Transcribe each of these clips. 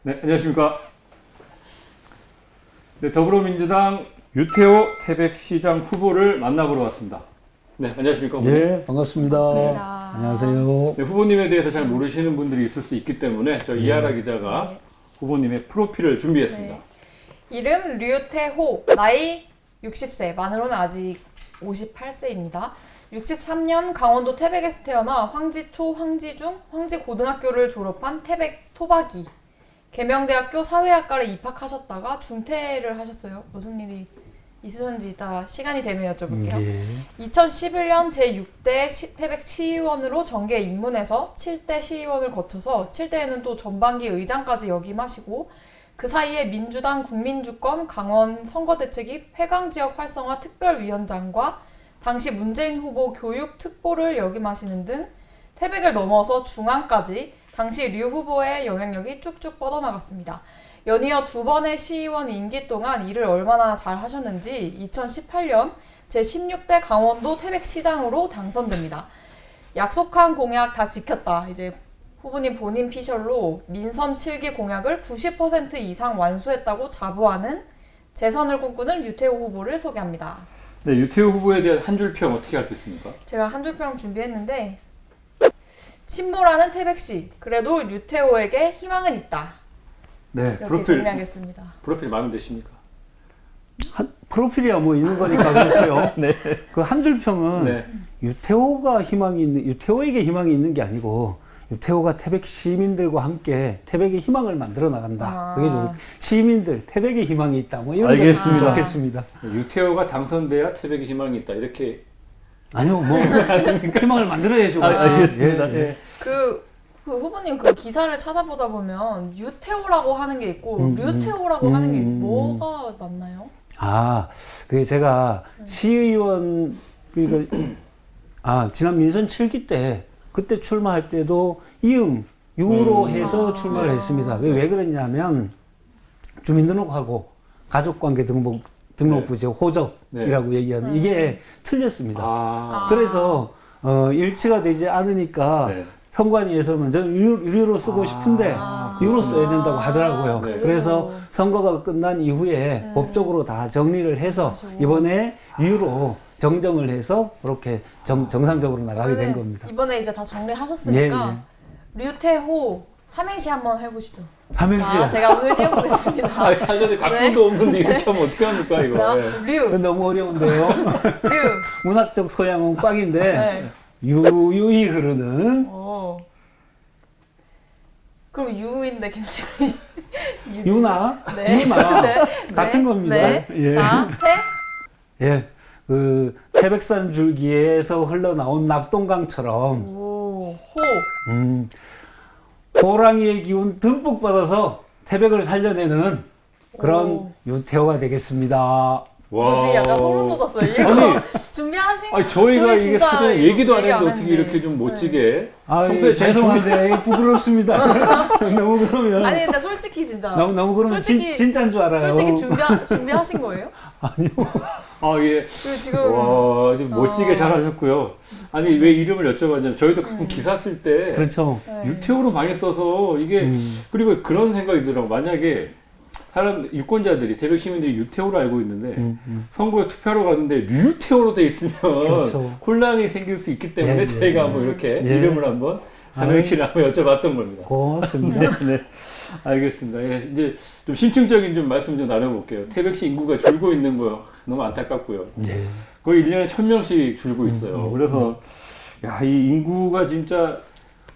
네, 안녕하십니까. 네, 더불어민주당 유태호 태백시장 후보를 만나보러 왔습니다. 네, 안녕하십니까. 후보님. 네, 반갑습니다. 반갑습니다. 안녕하세요. 네, 후보님에 대해서 잘 모르시는 분들이 있을 수 있기 때문에 저 이하라 기자가 후보님의 프로필을 준비했습니다. 네. 이름 류태호, 나이 60세, 만으로는 아직 58세입니다. 63년 강원도 태백에서 태어나 황지초, 황지중, 황지고등학교를 졸업한 태백 토박이. 계명대학교 사회학과를 입학하셨다가 중퇴를 하셨어요. 무슨 일이 있으셨는지 이따 시간이 되면 여쭤볼게요. 예. 2011년 제6대 태백 시의원으로 정계에 입문해서 7대 시의원을 거쳐서 7대에는 또 전반기 의장까지 역임하시고 그 사이에 민주당 국민주권 강원 선거대책위 회강지역 활성화 특별위원장과 당시 문재인 후보 교육특보를 역임하시는 등 태백을 넘어서 중앙까지 당시 류 후보의 영향력이 쭉쭉 뻗어나갔습니다. 연이어 두 번의 시의원 임기 동안 일을 얼마나 잘 하셨는지 2018년 제16대 강원도 태백시장으로 당선됩니다. 약속한 공약 다 지켰다. 이제 후보님 본인 피셜로 민선 7기 공약을 90% 이상 완수했다고 자부하는 재선을 꿈꾸는 유태호 후보를 소개합니다. 네, 유태호 후보에 대한 한 줄 평 어떻게 할 수 있습니까? 제가 한 줄 평 준비했는데 침몰하는 태백시, 그래도 유태호에게 희망은 있다. 네, 이렇게 정리하겠습니다. 프로필 마음에 드십니까? 프로필이야 뭐 있는 거니까 그렇고요. 네. 그 한 줄 평은 네. 유태호에게 희망이 있는 게 아니고 유태호가 태백 시민들과 함께 태백의 희망을 만들어 나간다. 그게 좀 시민들 태백의 희망이 있다. 뭐 이런 알겠습니다. 거 좋겠습니다. 유태호가 당선돼야 태백의 희망이 있다. 이렇게. 아니요, 뭐 희망을 만들어야죠. 알겠습니다. 예, 예. 그 후보님 그 기사를 찾아보다 보면 유태호라고 하는 게 있고 류태호라고 하는 게 뭐가 맞나요? 아, 그게 제가 시의원 지난 민선 7기 때 그때 출마할 때도 유로 해서 출마를 했습니다. 그게 왜 그랬냐면 주민등록하고 가족관계 등록부제 호적이라고 얘기하는 이게 틀렸습니다. 그래서 일치가 되지 않으니까 선관위에서는 저는 유로 쓰고 싶은데 유로 써야 된다고 하더라고요. 네. 그래서 선거가 끝난 이후에 법적으로 다 정리를 해서 이번에 유로 정정을 해서 그렇게 정상적으로 나가게 된 겁니다. 이번에 이제 다 정리하셨으니까 류태호 삼행시 한번 해보시죠. 삼행시요? 제가 오늘 띄워보겠습니다. 사전에 각본도 없는데 이렇게 하면 어떻게 합니까 이거? 류. 너무 어려운데요. 류. 문학적 소양은 꽝인데 네. 유유히 흐르는 그럼 유인데 괜찮아요? 유나 네. 유나 네. 같은 겁니다. 네. 예. 자, 예. 그 태백산 줄기에서 흘러나온 낙동강처럼 호. 호랑이의 기운 듬뿍 받아서 태백을 살려내는 그런 유태호가 되겠습니다. 저 지금 약간 소름 돋았어요. 이거 아니, 준비하신 아니 저희가 저희 이게 진짜 사전 얘기도 안 얘기 했는데 어떻게 이렇게 좀 멋지게. 예, 죄송한데 부끄럽습니다. 너무 그러면 아니 근데 솔직히 진짜 너무 그러면 진짜인 줄 알아요. 솔직히 준비하신 거예요? 아니요. 예. 그리고 지금 와, 좀 멋지게 잘하셨고요. 아니 왜 이름을 여쭤봤냐면 저희도 가끔 기사 쓸 때 그렇죠. 유태호로 많이 써서 이게 그리고 그런 생각이 들더라고. 만약에 유권자들이 태백 시민들이 유태호로 알고 있는데 선거에 투표하러 갔는데 류태호로 돼 있으면 그렇죠. 혼란이 생길 수 있기 때문에 저희가 한번 이렇게 이름을 한번 삼행시를 한번 여쭤봤던 겁니다. 고맙습니다. 네, 알겠습니다. 예, 이제 좀 심층적인 좀 말씀 좀 나눠볼게요. 태백시 인구가 줄고 있는 거 너무 안타깝고요. 예. 거의 1년에 1000명씩 줄고 있어요. 그래서 이 인구가 진짜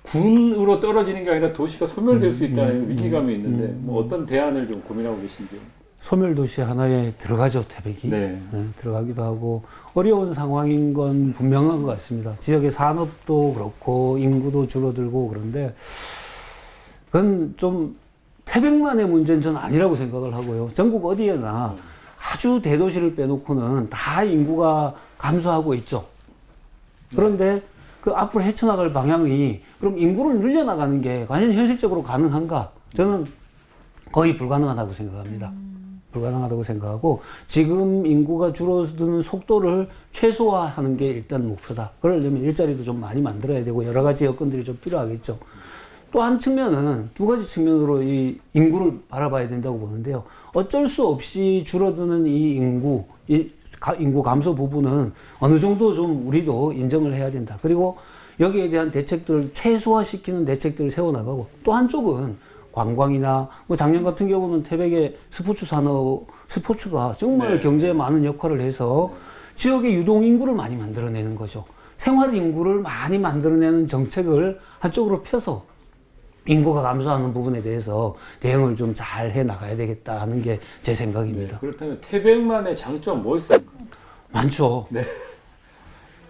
군으로 떨어지는 게 아니라 도시가 소멸될 수 있다는 위기감이 있는데 뭐 어떤 대안을 좀 고민하고 계신지요? 소멸도시 하나에 들어가죠, 태백이. 네. 들어가기도 하고 어려운 상황인 건 분명한 것 같습니다. 지역의 산업도 그렇고 인구도 줄어들고 그런데 그건 좀 태백만의 문제는 저는 아니라고 생각을 하고요. 전국 어디에나 아주 대도시를 빼놓고는 다 인구가 감소하고 있죠. 그런데 그 앞으로 헤쳐나갈 방향이 그럼 인구를 늘려나가는 게 과연 현실적으로 가능한가? 저는 거의 불가능하다고 생각합니다. 불가능하다고 생각하고 지금 인구가 줄어드는 속도를 최소화하는 게 일단 목표다. 그러려면 일자리도 좀 많이 만들어야 되고 여러 가지 여건들이 좀 필요하겠죠. 또 한 측면은 두 가지 측면으로 이 인구를 바라봐야 된다고 보는데요. 어쩔 수 없이 줄어드는 이 인구 감소 부분은 어느 정도 좀 우리도 인정을 해야 된다. 그리고 여기에 대한 대책들을 최소화시키는 대책들을 세워나가고 또 한쪽은 관광이나 뭐 작년 같은 경우는 태백의 스포츠 산업, 스포츠가 정말 네. 경제에 많은 역할을 해서 지역의 유동 인구를 많이 만들어내는 거죠. 생활 인구를 많이 만들어내는 정책을 한쪽으로 펴서 인구가 감소하는 부분에 대해서 대응을 좀 잘 해 나가야 되겠다 하는 게 제 생각입니다. 네, 그렇다면 태백만의 장점 뭐 있습니까? 많죠. 네.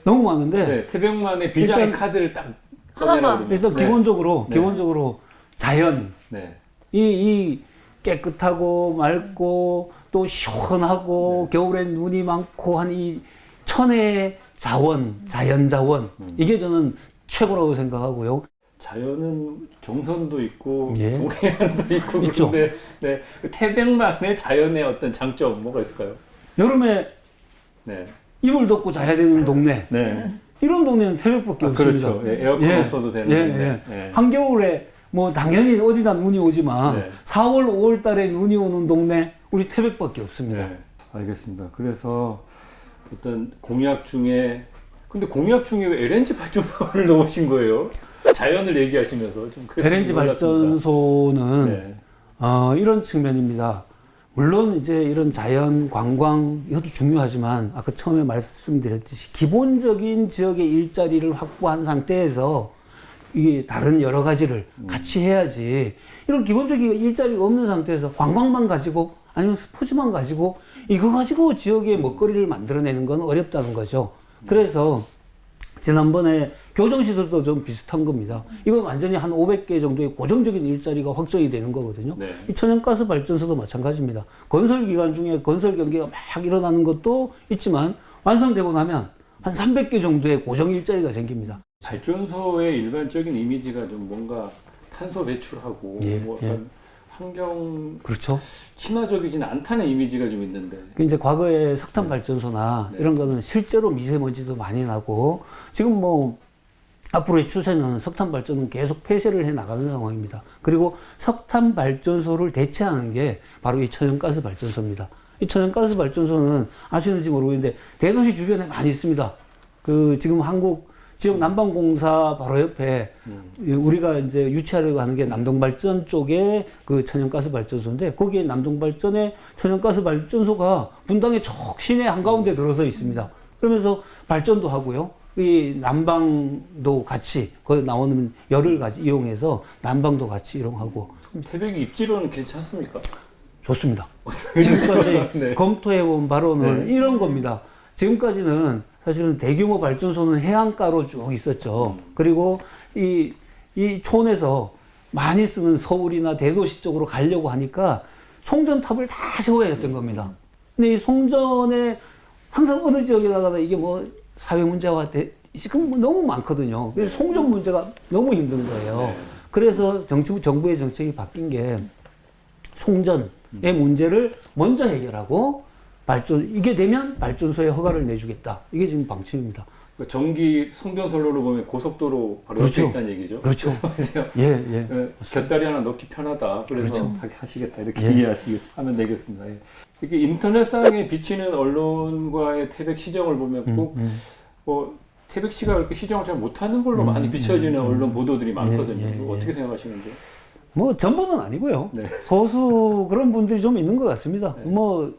너무 많은데 네, 태백만의 비장의 일단 카드를 딱 하나만. 꺼내라고 일단 그러면. 네. 기본적으로 자연 네. 이 깨끗하고 맑고 또 시원하고 겨울엔 눈이 많고 한 이 천혜의 자원, 자연 자원 이게 저는 최고라고 생각하고요. 자연은 정선도 있고 예. 동해안도 있고 있죠. 그런데 네, 그 태백만의 자연의 어떤 장점 뭐가 있을까요? 여름에 네. 이불 덮고 자야 되는 동네 네. 이런 동네는 태백밖에 없습니다. 그렇죠. 예, 에어컨 없어도 되는 예, 동네. 예. 예. 한겨울에 뭐 당연히 어디다 눈이 오지만 네. 4월, 5월 달에 눈이 오는 동네 우리 태백밖에 없습니다. 네. 알겠습니다. 그래서 어떤 공약 중에 근데 공약 중에 왜 LNG 발전소를 넣으신 거예요? 자연을 얘기하시면서 좀 그래서 LNG 놀랐습니다. 발전소는 네. 이런 측면입니다. 물론 이제 이런 자연, 관광 이것도 중요하지만 아까 처음에 말씀드렸듯이 기본적인 지역의 일자리를 확보한 상태에서 이게 다른 여러 가지를 같이 해야지 이런 기본적인 일자리가 없는 상태에서 관광만 가지고 아니면 스포츠만 가지고 이거 가지고 지역의 먹거리를 만들어내는 건 어렵다는 거죠. 그래서 지난번에 교정시설도 좀 비슷한 겁니다. 이건 완전히 한 500개 정도의 고정적인 일자리가 확정이 되는 거거든요. 네. 이 천연가스 발전소도 마찬가지입니다. 건설 기간 중에 건설 경기가 막 일어나는 것도 있지만 완성되고 나면 한 300개 정도의 고정 일자리가 생깁니다. 발전소의 일반적인 이미지가 좀 뭔가 탄소 배출하고 예, 뭐 약간 환경 그렇죠. 친화적이진 않다는 이미지가 좀 있는데. 이제 과거에 석탄 발전소나 네. 이런 거는 실제로 미세먼지도 많이 나고 지금 뭐 앞으로의 추세는 석탄 발전은 계속 폐쇄를 해 나가는 상황입니다. 그리고 석탄 발전소를 대체하는 게 바로 이 천연가스 발전소입니다. 이 천연가스 발전소는 아시는지 모르겠는데 대도시 주변에 많이 있습니다. 그 지금 한국 지역 난방공사 바로 옆에 우리가 이제 유치하려고 하는 게 남동발전 쪽에 그 천연가스 발전소인데 거기에 남동발전에 천연가스 발전소가 분당의 척 시내 한가운데 들어서 있습니다. 그러면서 발전도 하고요. 이 난방도 같이 거기 나오는 열을 같이 이용해서 난방도 같이 이용하고 그럼 태백이 입지로는 괜찮습니까? 좋습니다. 지금까지 네. 검토해본 바로는 네. 이런 겁니다. 지금까지는 사실은 대규모 발전소는 해안가로 쭉 있었죠. 그리고 이 촌에서 많이 쓰는 서울이나 대도시 쪽으로 가려고 하니까 송전탑을 다 세워야 했던 겁니다. 근데 이 송전에 항상 어느 지역에다가 이게 뭐 사회 문제와 지금 뭐 너무 많거든요. 그래서 송전 문제가 너무 힘든 거예요. 네. 그래서 정부의 정책이 바뀐 게 송전의 문제를 먼저 해결하고 이게 되면 발전소에 허가를 내주겠다. 이게 지금 방침입니다. 그러니까 전기 송전선로로 보면 고속도로 바로 그렇죠. 옆에 있다는 얘기죠. 그렇죠. 그래서 예. 곁다리 하나 넣기 편하다. 그래서 그렇죠. 하시겠다. 이렇게 예. 이해하면 되겠습니다. 예. 이렇게 인터넷상에 비치는 언론과의 태백 시정을 보면 꼭 뭐 태백시가 그렇게 시정을 잘 못하는 걸로 많이 비춰지는 언론 보도들이 많거든요. 예. 어떻게 생각하시는지? 뭐 전부는 아니고요. 네. 소수 그런 분들이 좀 있는 것 같습니다. 네. 뭐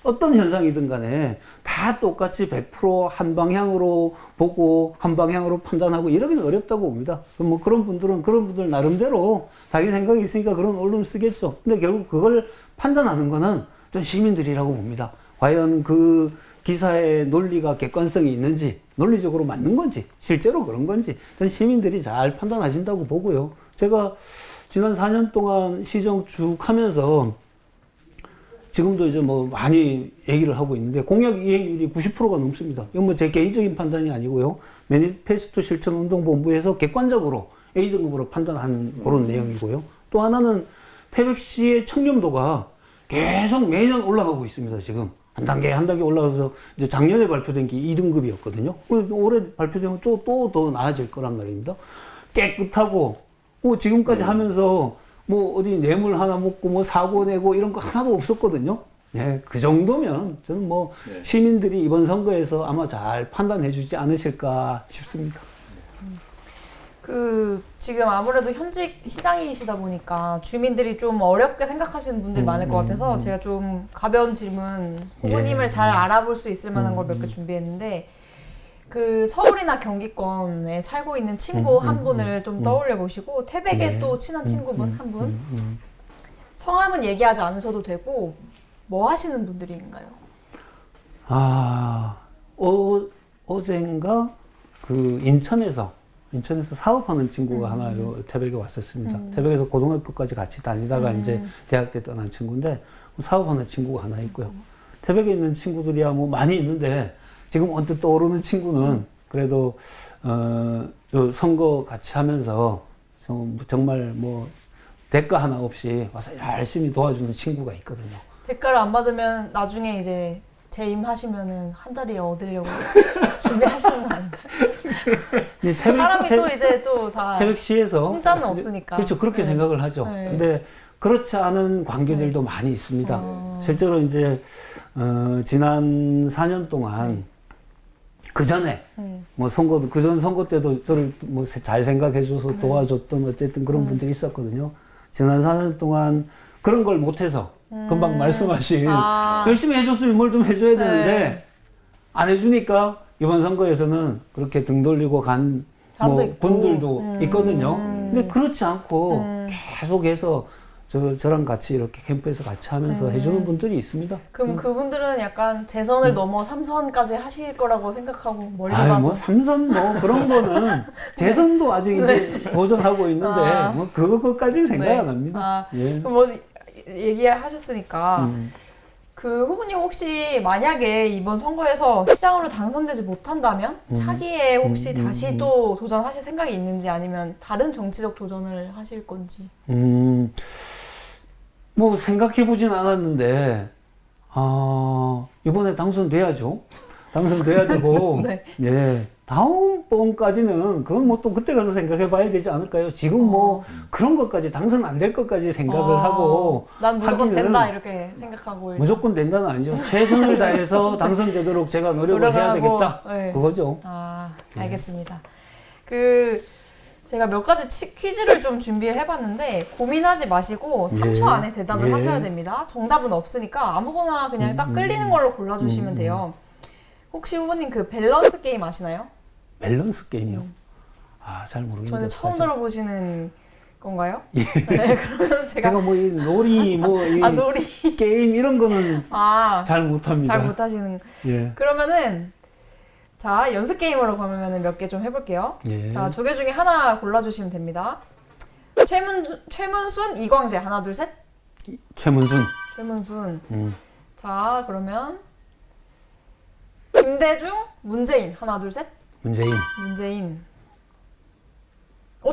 어떤 현상이든 간에 다 똑같이 100% 한 방향으로 보고 한 방향으로 판단하고 이러기는 어렵다고 봅니다. 뭐 그런 분들 나름대로 자기 생각이 있으니까 그런 언론을 쓰겠죠. 근데 결국 그걸 판단하는 거는 좀 시민들이라고 봅니다. 과연 그 기사의 논리가 객관성이 있는지, 논리적으로 맞는 건지, 실제로 그런 건지, 전 시민들이 잘 판단하신다고 보고요. 제가 지난 4년 동안 시정 쭉 하면서 지금도 이제 뭐 많이 얘기를 하고 있는데 공약 이행률이 90%가 넘습니다. 이건 뭐 제 개인적인 판단이 아니고요. 매니페스토 실천운동본부에서 객관적으로 A등급으로 판단한 그런 내용이고요. 또 하나는 태백시의 청렴도가 계속 매년 올라가고 있습니다. 지금 한 단계 한 단계 올라가서 이제 작년에 발표된 게 2등급이었거든요. 올해 발표되면 또 더 나아질 거란 말입니다. 깨끗하고 지금까지 하면서 뭐 어디 뇌물 하나 먹고 뭐 사고 내고 이런 거 하나도 없었거든요. 네, 그 정도면 저는 뭐 네. 시민들이 이번 선거에서 아마 잘 판단해 주지 않으실까 싶습니다. 지금 아무래도 현직 시장이시다 보니까 주민들이 좀 어렵게 생각하시는 분들이 많을 것 같아서 제가 좀 가벼운 질문, 후보님을 잘 알아볼 수 있을 만한 걸 몇 개 준비했는데, 서울이나 경기권에 살고 있는 친구 한 분을 좀 떠올려 보시고, 태백에 또 친한 친구분 한 분, 성함은 얘기하지 않으셔도 되고, 뭐 하시는 분들인가요? 어젠가 인천에서 사업하는 친구가 하나 태백에 왔었습니다. 태백에서 고등학교까지 같이 다니다가 이제 대학 때 떠난 친구인데 사업하는 친구가 하나 있고요. 태백에 있는 친구들이야 뭐 많이 있는데 지금 언뜻 떠오르는 친구는 그래도 요 선거 같이 하면서 정말 뭐 대가 하나 없이 와서 열심히 도와주는 친구가 있거든요. 대가를 안 받으면 나중에 이제 재임하시면은 한 자리에 얻으려고 준비하시는 거 아닌가요? 사람이 또 이제 또 다 태백시에서 공짜는 없으니까. 그렇죠. 그렇게 네. 생각을 하죠. 네. 근데 그렇지 않은 관계들도 많이 있습니다. 실제로 이제 지난 4년 동안 그 전에 뭐 그전 선거 때도 저를 뭐 잘 생각해줘서 도와줬던 어쨌든 그런 분들이 있었거든요. 지난 4년 동안 그런 걸 못해서 금방 말씀하신 열심히 해줬으면 뭘 좀 해줘야 되는데 안 해주니까 이번 선거에서는 그렇게 등 돌리고 간 뭐 분들도 있거든요. 근데 그렇지 않고 계속해서 저랑 같이 이렇게 캠프에서 같이 하면서 해주는 분들이 있습니다. 그럼 그분들은 약간 재선을 넘어 3선까지 하실 거라고 생각하고 멀리 아유, 가서 뭐 삼선 뭐 그런 거는 재선도 아직 이제 도전하고 있는데 뭐 그거까지는 생각 안 합니다. 예. 그럼 뭐 얘기하셨으니까 후보님 혹시 만약에 이번 선거에서 시장으로 당선되지 못한다면 차기에 혹시 다시 또 도전하실 생각이 있는지 아니면 다른 정치적 도전을 하실 건지. 뭐 생각해보진 않았는데 이번에 당선돼야죠. 당선돼야 되고 네. 예, 다음번까지는 그건 뭐 또 그때 가서 생각해봐야 되지 않을까요? 지금 뭐 그런 것까지 당선 안 될 것까지 생각을 하고 난 무조건 하기는 된다 이렇게 생각하고 무조건 된다는 아니죠. 최선을 다해서 당선되도록 제가 노력을 해야 되겠다. 네. 그거죠. 알겠습니다. 제가 몇 가지 퀴즈를 좀 준비를 해봤는데 고민하지 마시고 3초 안에 대답을 하셔야 됩니다. 정답은 없으니까 아무거나 그냥 딱 끌리는 걸로 골라주시면 돼요. 혹시 후보님 밸런스 게임 아시나요? 밸런스 게임이요? 잘 모르겠는데. 저는 처음 들어보시는 건가요? 예. 네, 그러면 제가 뭐 이 놀이 놀이 게임 이런 거는 잘 못합니다. 잘 못하시는. 예. 그러면은 자, 연습 게임으로 그러면 몇 개 좀 해볼게요. 예. 자, 2개 중에 하나 골라주시면 됩니다. 최문순, 이광재. 하나, 둘, 셋. 최문순. 자, 그러면 김대중, 문재인. 하나, 둘, 셋. 문재인.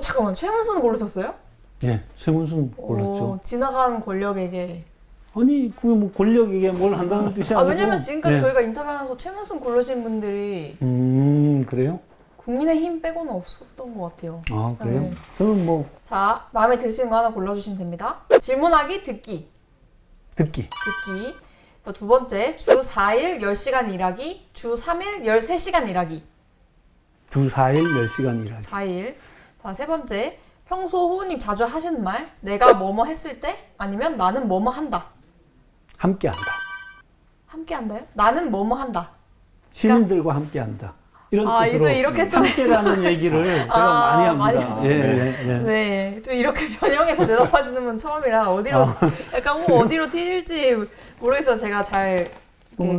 잠깐만. 최문순 고르셨어요? 예, 최문순 골랐죠. 지나간 권력에게. 아니, 그게 뭐 권력에게 뭘 한다는 뜻이 아니고. 왜냐면 지금까지 저희가 인터뷰하면서 최문순 고르신 분들이 그래요? 국민의힘 빼고는 없었던 것 같아요. 그래요? 네. 저는 뭐 자, 마음에 드시는 거 하나 골라주시면 됩니다. 질문하기, 듣기. 듣기. 두 번째, 주 4일 10시간 일하기, 주 3일 13시간 일하기. 주 4일 10시간 일하기. 4일. 자, 세 번째, 평소 후보님 자주 하시는 말, 내가 뭐뭐 했을 때, 아니면 나는 뭐뭐 한다. 함께한다. 함께한다요? 나는 뭐뭐 한다. 시민들과 함께한다. 이런 뜻으로 또 이렇게 또 함께라는 얘기를 제가 많이 합니다. 하시네. 네, 또 이렇게 변형해서 대답하시는 분 처음이라 약간 어디로 튀실지 모르겠어서 제가 잘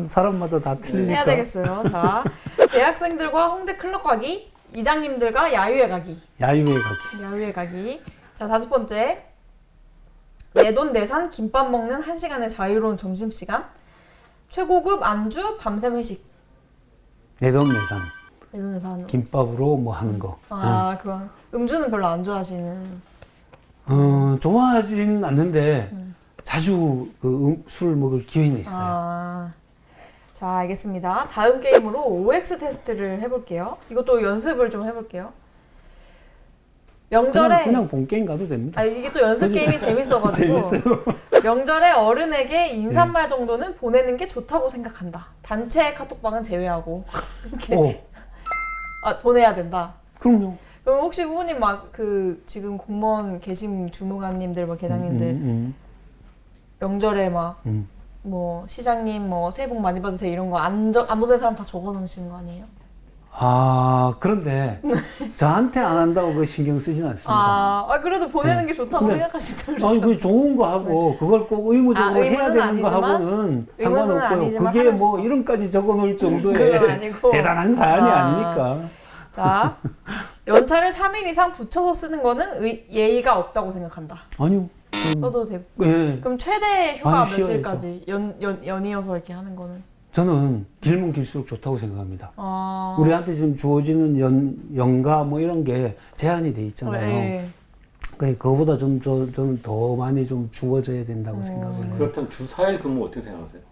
사람마다 다 틀리니까. 해야 되겠어요. 자, 대학생들과 홍대 클럽 가기, 이장님들과 야유회 가기. 야유회 가기. 자, 5번째. 내돈내산 김밥 먹는 1시간의 자유로운 점심시간. 최고급 안주 밤샘 회식. 내돈내산. 김밥으로 뭐 하는 거. 그건 음주는 별로 안 좋아하시는. 좋아하지는 않는데 자주 그 술을 먹을 기회는 있어요. 아, 자, 알겠습니다. 다음 게임으로 OX 테스트를 해볼게요. 이것도 연습을 좀 해볼게요. 명절에 그냥 본 게임 가도 됩니다. 아, 이게 또 연습 게임이 재밌어가지고 명절에 어른에게 인사말 정도는 보내는 게 좋다고 생각한다. 단체 카톡방은 제외하고 이렇게 보내야 된다. 그럼요. 그럼 혹시 후보님 막 그 지금 공무원 계신 주무관님들 뭐 계장님들 명절에 막 뭐 시장님 뭐 새해 복 많이 받으세요 이런 거 안 보낸 사람 다 적어 놓으시는 거 아니에요? 아, 그런데 저한테 안 한다고 그 신경 쓰진 않습니다. 그래도 보내는 게 좋다고 근데, 생각하시다 아니, 그러죠. 그 좋은 거 하고 그걸 꼭 의무적으로 해야 의무는 되는 거 아니지만, 하고는 의무는 상관없고요. 아니지만 그게 하면 뭐 좋다. 이름까지 적어 놓을 정도의 그건 아니고. 대단한 사안이 아니니까. 자, 연차를 3일 이상 붙여서 쓰는 거는 예의가 없다고 생각한다. 아니요. 써도 되고. 예. 그럼 최대 휴가 아니, 며칠까지 연이어서 이렇게 하는 거는? 저는 길면 길수록 좋다고 생각합니다. 아, 우리한테 지금 주어지는 연가 뭐 이런 게 제한이 돼 있잖아요. 네. 그거보다 저는 더 많이 좀 주어져야 된다고 생각을 해요. 그렇다면 주 4일 근무 어떻게 생각하세요?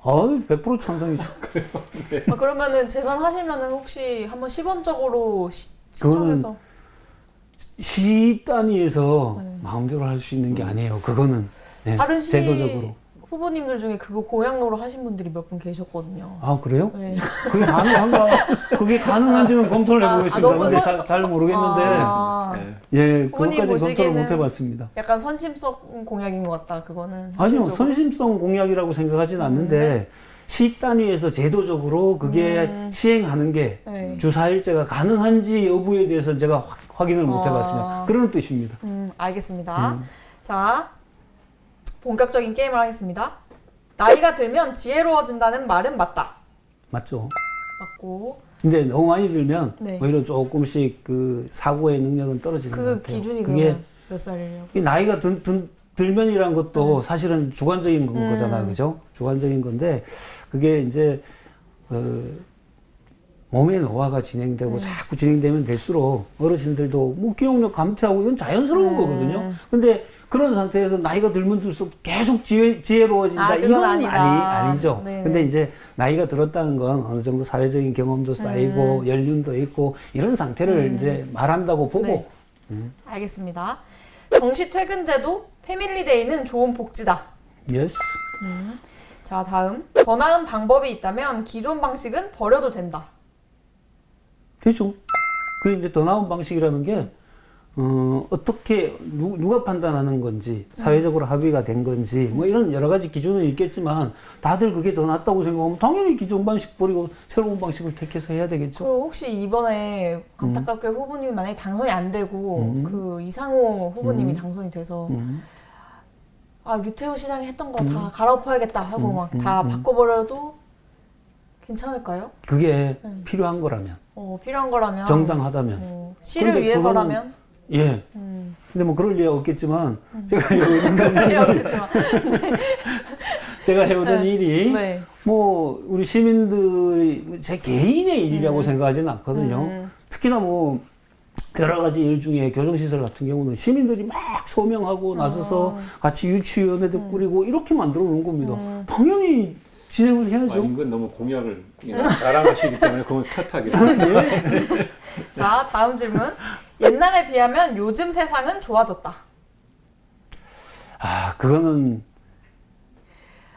100% 찬성이죠. 그러면은 재산하시면은 혹시 한번 시범적으로 시청해서 시 단위에서 네. 마음대로 할 수 있는 게 아니에요. 그거는 네, 다른 시 제도적으로. 후보님들 중에 그거 고향로로 하신 분들이 몇 분 계셨거든요. 아, 그래요? 네. 그게 가능한가? 그게 가능한지는 검토를 해보겠습니다. 너무 근데 선- 잘 모르겠는데 네. 예, 후보님 그것까지 검토를 보시기에는 못 해봤습니다. 약간 선심성 공약인 것 같다. 그거는 아니요, 현실적으로. 선심성 공약이라고 생각하지는 않는데 시 단위에서 제도적으로 그게 시행하는 게 네. 주 4일제가 가능한지 여부에 대해서 제가 확인을 못 해봤습니다. 그런 뜻입니다. 알겠습니다. 자, 본격적인 게임을 하겠습니다. 나이가 들면 지혜로워진다는 말은 맞다. 맞죠? 맞고 근데 너무 많이 들면 네. 오히려 조금씩 그 사고의 능력은 떨어지는 것 그 같아요. 기준이 그게 그러면 몇 살이려고? 이 나이가 들면이란 것도 네. 사실은 주관적인 거잖아요, 그죠? 주관적인 건데 그게 이제 몸의 노화가 진행되고 자꾸 진행되면 될수록 어르신들도 뭐 기억력 감퇴하고 이건 자연스러운 거거든요. 근데 그런 상태에서 나이가 들면 들수록 계속 지혜로워진다. 그건 이건 아니다. 아니죠. 네네. 근데 이제 나이가 들었다는 건 어느 정도 사회적인 경험도 쌓이고 연륜도 있고 이런 상태를 이제 말한다고 보고 네. 알겠습니다. 정시 퇴근제도 패밀리데이는 좋은 복지다. 예스. 자, 다음. 더 나은 방법이 있다면 기존 방식은 버려도 된다. 되죠. 그 이제 더 나은 방식이라는 게 어떻게 누가 판단하는 건지 사회적으로 합의가 된 건지 뭐 이런 여러 가지 기준은 있겠지만 다들 그게 더 낫다고 생각하면 당연히 기존 방식 버리고 새로운 방식을 택해서 해야 되겠죠. 그럼 혹시 이번에 안타깝게 후보님이 만약에 당선이 안 되고 그 이상호 후보님이 당선이 돼서 류태호 시장이 했던 거 다 갈아엎어야겠다 하고 막 다 바꿔버려도 괜찮을까요? 그게 필요한 거라면 필요한 거라면 정당하다면 시를 근데 위해서라면 예. 근데 뭐 그럴 리가 없겠지만 제가 해오던 그렇겠지만 제가 해오던 일이 네. 뭐 우리 시민들이 제 개인의 일이라고 생각하지는 않거든요. 특히나 뭐 여러 가지 일 중에 교정시설 같은 경우는 시민들이 막 소명하고 나서서 같이 유치위원회도 꾸리고 이렇게 만들어 놓은 겁니다. 당연히 진행을 해야죠. 이건 너무 공약을 자랑하시기 때문에 그건 탓하겠다. 자, 다음 질문. 옛날에 비하면 요즘 세상은 좋아졌다. 그거는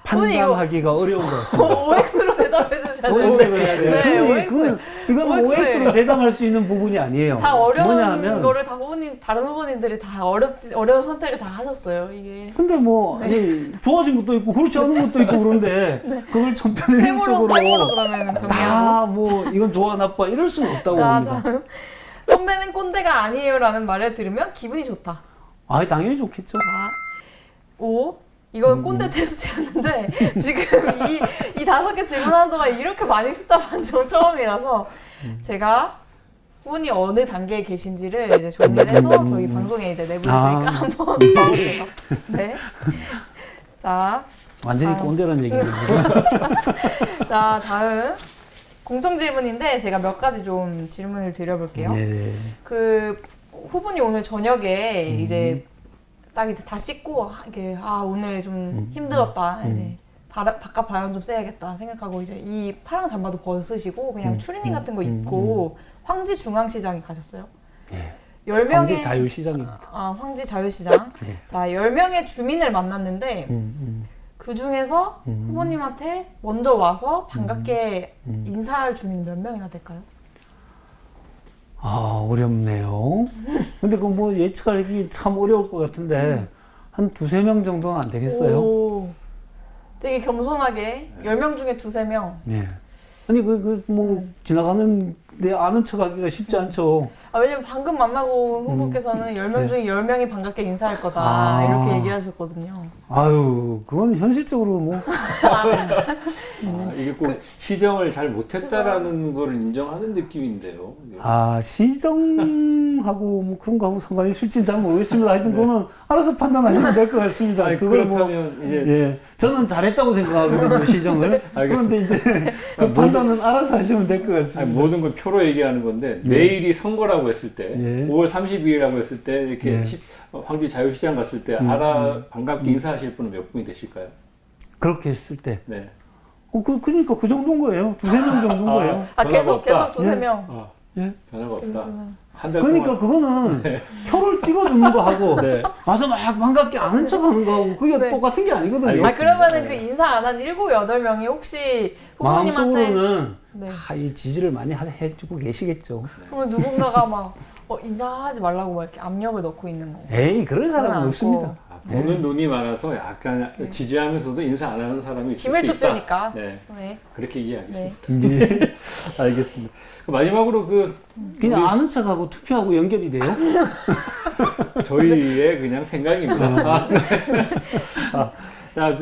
판단하기가 어려운 것 같습니다. OX로 대답해 주셔야 돼요. OX로 해야 돼요. 네, 이건 OX. OX로 대답할 수 있는 부분이 아니에요. 다 어려운 뭐냐 하면 거를 다 다른 후보님들이 다 어려운 선택을 다 하셨어요. 이게 근데 뭐 아니 좋아진 것도 있고 그렇지 않은 것도 있고 그런데 그걸 전편적으로 세모로 그러면 정리하고. 다 뭐 이건 좋아 나빠 이럴 수는 없다고 자, 봅니다. 다음. 선배는 꼰대가 아니에요라는 말을 들으면 기분이 좋다. 당연히 좋겠죠. 자, 5. 이건 꼰대 테스트였는데 지금 이 5개 질문하는 동안 이렇게 많이 스탑한 적 처음이라서 제가 후보님 어느 단계에 계신지를 이제 정리를 해서 저희 방송에 이제 내보낼 테니까 한번 봐보세요. 네. 자, 완전히 다음. 꼰대라는 얘기입니다. 자, 다음 공통 질문인데 제가 몇 가지 좀 질문을 드려볼게요. 네. 그 후보님 오늘 저녁에 이제 딱 이제 다 씻고 이게 오늘 좀 힘들었다. 이제 바깥 바람 좀 쐬야겠다 생각하고 이제 이 파란 잠바도 벗으시고 그냥 추리닝 같은 거 입고 황지 중앙시장에 가셨어요. 예. 10명의 황제 자유시장입니다. 황지 자유시장. 예. 자, 10명의 주민을 만났는데 그 중에서 후보님한테 먼저 와서 반갑게 인사할 주민 몇 명이나 될까요? 아, 어렵네요. 근데 그 뭐 예측하기 참 어려울 것 같은데 한 두세 명 정도는 안 되겠어요? 오, 되게 겸손하게 10명 중에 두세 명. 예. 아니 뭐 지나가는 데 아는 척하기가 쉽지 않죠. 왜냐면 방금 만나고 후보께서는 10명 중에 10명이 반갑게 인사할 거다 이렇게 얘기하셨거든요. 아유, 그건 현실적으로 뭐 이게 꼭 시정을 잘 못했다라는 걸 인정하는 느낌인데요. 시정하고 뭐 그런 거하고 상관이 있을지는 잘 모르겠습니다. 하여튼 그거는 알아서 판단하시면 될 것 같습니다. 아니, 그걸 그렇다면 뭐, 이제 예, 저는 잘했다고 생각하거든요, 시정을. 그런데 이제 그 판단은 알아서 하시면 될 것 같습니다. 아니, 모든 걸 표로 얘기하는 건데 내일이 선거라고 했을 때 5월 30일이라고 했을 때 이렇게 황지 자유시장 갔을 때 반갑게 인사하실 분은 몇 분이 되실까요? 그렇게 했을 때. 네. 그러니까 그 정도인 거예요. 두세 명 정도인 거예요. 계속 두세 예. 명. 예. 변화가 없다. 한 달 그러니까 동안 그거는 표를 찍어주는 거하고 네. 와서 막 반갑게 아는 척하는 거하고 그게 네. 똑같은 게 아니거든요. 알겠습니다. 그러면은 그 인사 안 한 7, 8명이 혹시 후보님한테 마음속으로는 네. 다 이 지지를 많이 해주고 계시겠죠. 그러면 누군가가 막 인사하지 말라고 막 이렇게 압력을 넣고 있는 거. 에이, 그런 사람은 않고. 없습니다. 보는 눈이 많아서 약간 지지하면서도 인사 안 하는 사람이 있을 기밀 수 있다. 투표니까. 네. 네. 그렇게 이해하겠습니다. 네. 예. 알겠습니다. 마지막으로 그냥 아는 척하고 투표하고 연결이 돼요? 저희의 그냥 생각입니다. 자,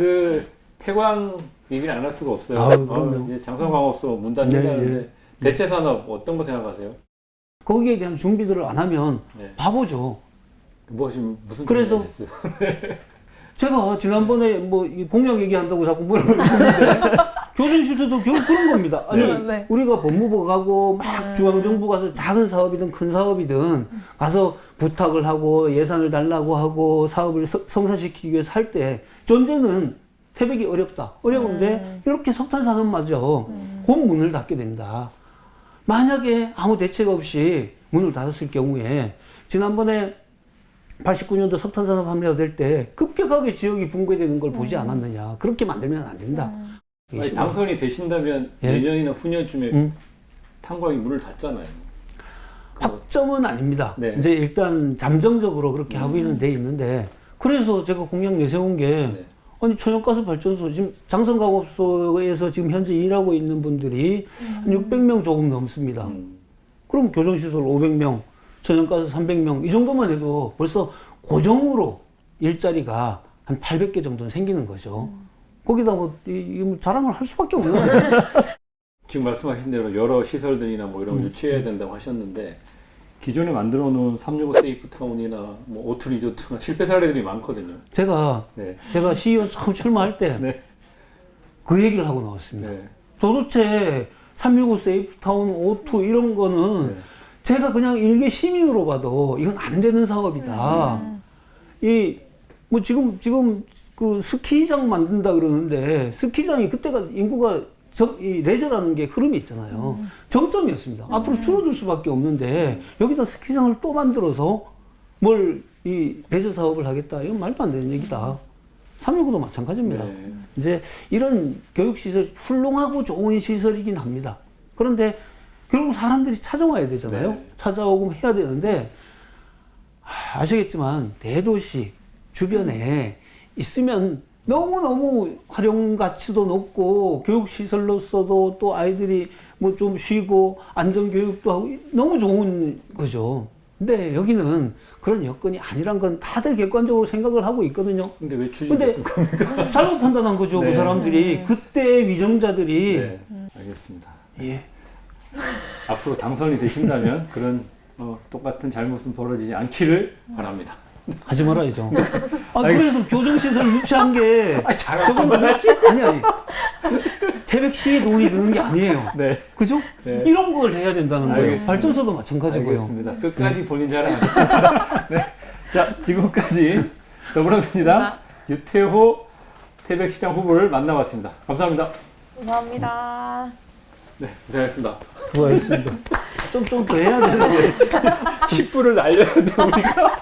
폐광 얘기를 안 할 수가 없어요. 아유, 그럼요. 이제 장성광업소 문 닫는다는데 네, 네. 대체 산업 어떤 거 생각하세요? 거기에 대한 준비들을 안 하면 네. 바보죠. 무슨 그래서 준비하셨어요? 제가 지난번에 뭐 이 공약 얘기한다고 자꾸 물어보는데 교정실에도 결국 그런 겁니다. 아니 네. 우리가 법무부 가고 막 중앙정부 가서 작은 사업이든 큰 사업이든 가서 부탁을 하고 예산을 달라고 하고 사업을 성사시키기 위해서 할 때 전제는 태백이 어렵다. 어려운데 이렇게 석탄산업마저 곧 문을 닫게 된다. 만약에 아무 대책 없이 문을 닫았을 경우에 지난번에 89년도 석탄산업 합리화 될 때 급격하게 지역이 붕괴되는 걸 보지 않았느냐. 그렇게 만들면 안 된다. 아니, 당선이 되신다면 예? 내년이나 후년쯤에 탄광이 문을 닫잖아요. 확정은 아닙니다. 네. 이제 일단 잠정적으로 그렇게 합의는 돼 있는데 그래서 제가 공약 내세운 게 네. 아니 천연가스 발전소 지금 장성광업소에서 지금 현재 일하고 있는 분들이 한 600명 조금 넘습니다. 그럼 교정시설 500명, 천연가스 300명 이 정도만 해도 벌써 고정으로 일자리가 한 800개 정도는 생기는 거죠. 거기다 뭐 자랑을 할 수밖에 없는 거예요. 지금 말씀하신 대로 여러 시설들이나 뭐 이런 걸 유치해야 된다고 하셨는데 기존에 만들어 놓은 365 세이프타운이나 뭐 오투 리조트나 실패 사례들이 많거든요. 제가 CEO 처음 출마할 때 그 얘기를 하고 나왔습니다. 네. 도대체 365 세이프타운, O2 이런 거는 제가 그냥 일개 시민으로 봐도 이건 안 되는 사업이다. 뭐 지금 그 스키장 만든다 그러는데 스키장이 그때가 인구가 이 레저라는 게 흐름이 있잖아요. 정점이었습니다. 앞으로 줄어들 수밖에 없는데 여기다 스키장을 또 만들어서 이 레저 사업을 하겠다. 이건 말도 안 되는 얘기다. 369도 마찬가지입니다. 네. 이제 이런 교육시설 훌륭하고 좋은 시설이긴 합니다. 그런데 결국 사람들이 찾아와야 되잖아요. 네. 찾아오고 해야 되는데 아시겠지만 대도시 주변에 있으면 너무너무 활용 가치도 높고 교육시설로서도 또 아이들이 뭐 좀 쉬고 안전교육도 하고 너무 좋은 거죠. 근데 여기는 그런 여건이 아니란 건 다들 객관적으로 생각을 하고 있거든요. 근데 왜 근데 추진됐던 겁니까? 잘못 판단한 거죠. 네. 그 사람들이. 그때 위정자들이. 네. 알겠습니다. 예. 앞으로 당선이 되신다면 그런 똑같은 잘못은 벌어지지 않기를 바랍니다. 하지 말아야죠. 그래서 교정시설 유치한 게. 저건 아니. 태백시에 돈이 드는 게 아니에요. 네. 그죠? 네. 이런 걸 해야 된다는 거예요. 알겠습니다. 발전소도 마찬가지고요. 알겠습니다. 끝까지 본인 자랑 하겠습니다. 네. 자, 지금까지 더불어민주당 유태호 태백시장 후보를 만나봤습니다. 감사합니다. 감사합니다. 네, 고생하셨습니다. 수고하셨습니다. 좀 더 해야 되는데. 10분을 날려야 돼, 우리가.